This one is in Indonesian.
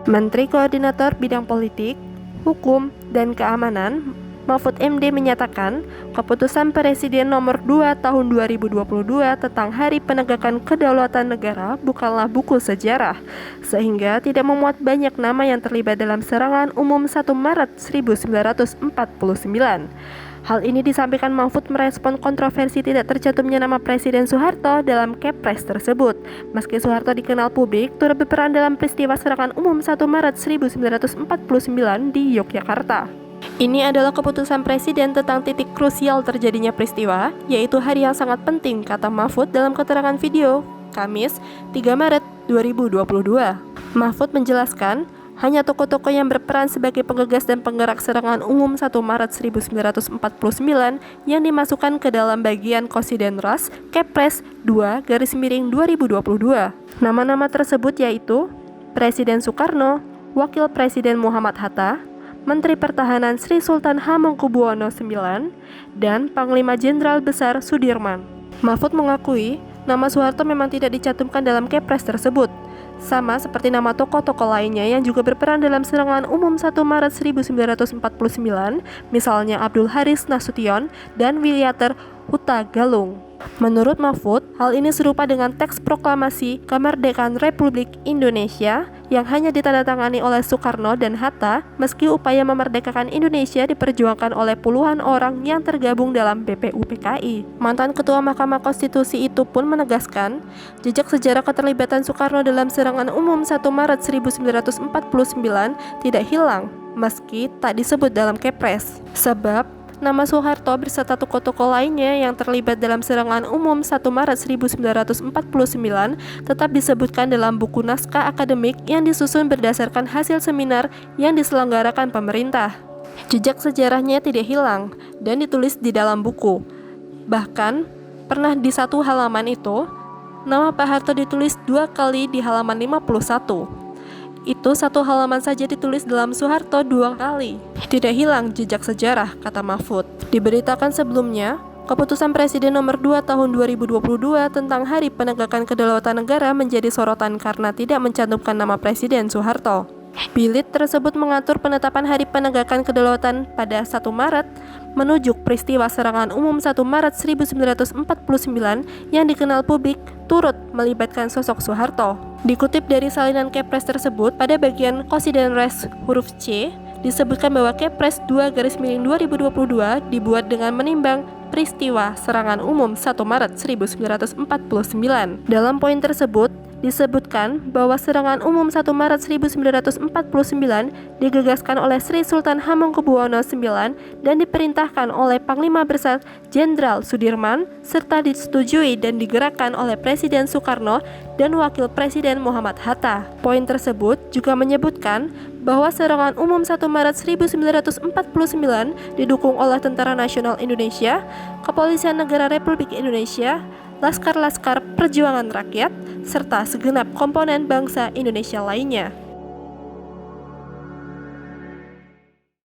Menteri Koordinator Bidang Politik, Hukum, dan Keamanan, Mahfud MD menyatakan, keputusan Presiden nomor 2 tahun 2022 tentang Hari Penegakan Kedaulatan Negara bukanlah buku sejarah, sehingga tidak memuat banyak nama yang terlibat dalam serangan umum 1 Maret 1949. Hal ini disampaikan Mahfud merespon kontroversi tidak tercantumnya nama Presiden Soeharto dalam Kepres tersebut. Meski Soeharto dikenal publik turut berperan dalam peristiwa serangan umum 1 Maret 1949 di Yogyakarta. Ini adalah keputusan Presiden tentang titik krusial terjadinya peristiwa, yaitu hari yang sangat penting, kata Mahfud dalam keterangan video, Kamis, 3 Maret 2022. Mahfud menjelaskan, hanya tokoh-tokoh yang berperan sebagai penggagas dan penggerak serangan umum 1 Maret 1949 yang dimasukkan ke dalam bagian Konsiden Ras Kepres 2/2022. Nama-nama tersebut yaitu Presiden Soekarno, Wakil Presiden Muhammad Hatta, Menteri Pertahanan Sri Sultan Hamengkubuwono IX, dan Panglima Jenderal Besar Sudirman. Mahfud mengakui nama Soeharto memang tidak dicantumkan dalam Kepres tersebut, sama seperti nama tokoh-tokoh lainnya yang juga berperan dalam serangan umum 1 Maret 1949, misalnya Abdul Haris Nasution dan Wilyater Huta Galung. Menurut Mahfud, hal ini serupa dengan teks proklamasi kemerdekaan Republik Indonesia yang hanya ditandatangani oleh Soekarno dan Hatta, meski upaya memerdekakan Indonesia diperjuangkan oleh puluhan orang yang tergabung dalam BPUPKI. Mantan Ketua Mahkamah Konstitusi itu pun menegaskan, jejak sejarah keterlibatan Soekarno dalam serangan umum 1 Maret 1949 tidak hilang, meski tak disebut dalam Kepres. Sebab nama Soeharto berserta tokoh-tokoh lainnya yang terlibat dalam serangan umum 1 Maret 1949 tetap disebutkan dalam buku naskah akademik yang disusun berdasarkan hasil seminar yang diselenggarakan pemerintah. Jejak sejarahnya tidak hilang dan ditulis di dalam buku. Bahkan, pernah di satu halaman itu, nama Pak Harto ditulis 2 kali di halaman 51. Itu satu halaman saja ditulis dalam Soeharto 2 kali. Tidak hilang jejak sejarah, kata Mahfud. Diberitakan sebelumnya, keputusan Presiden nomor 2 tahun 2022 tentang Hari Penegakan Kedaulatan Negara menjadi sorotan karena tidak mencantumkan nama Presiden Soeharto. Bilit tersebut mengatur penetapan Hari Penegakan Kedaulatan pada 1 Maret, menunjuk peristiwa serangan umum 1 Maret 1949 yang dikenal publik turut melibatkan sosok Soeharto. Dikutip dari salinan Kepres tersebut, pada bagian Konsiden Res huruf C, disebutkan bahwa Kepres 2/2022 dibuat dengan menimbang peristiwa serangan umum 1 Maret 1949. Dalam poin tersebut, disebutkan bahwa serangan umum 1 Maret 1949 digagaskan oleh Sri Sultan Hamengkubuwono IX dan diperintahkan oleh Panglima Besar Jenderal Sudirman serta disetujui dan digerakkan oleh Presiden Soekarno dan Wakil Presiden Muhammad Hatta. Poin tersebut juga menyebutkan bahwa serangan umum 1 Maret 1949 didukung oleh Tentara Nasional Indonesia, Kepolisian Negara Republik Indonesia, Laskar-Laskar Perjuangan Rakyat, serta segenap komponen bangsa Indonesia lainnya.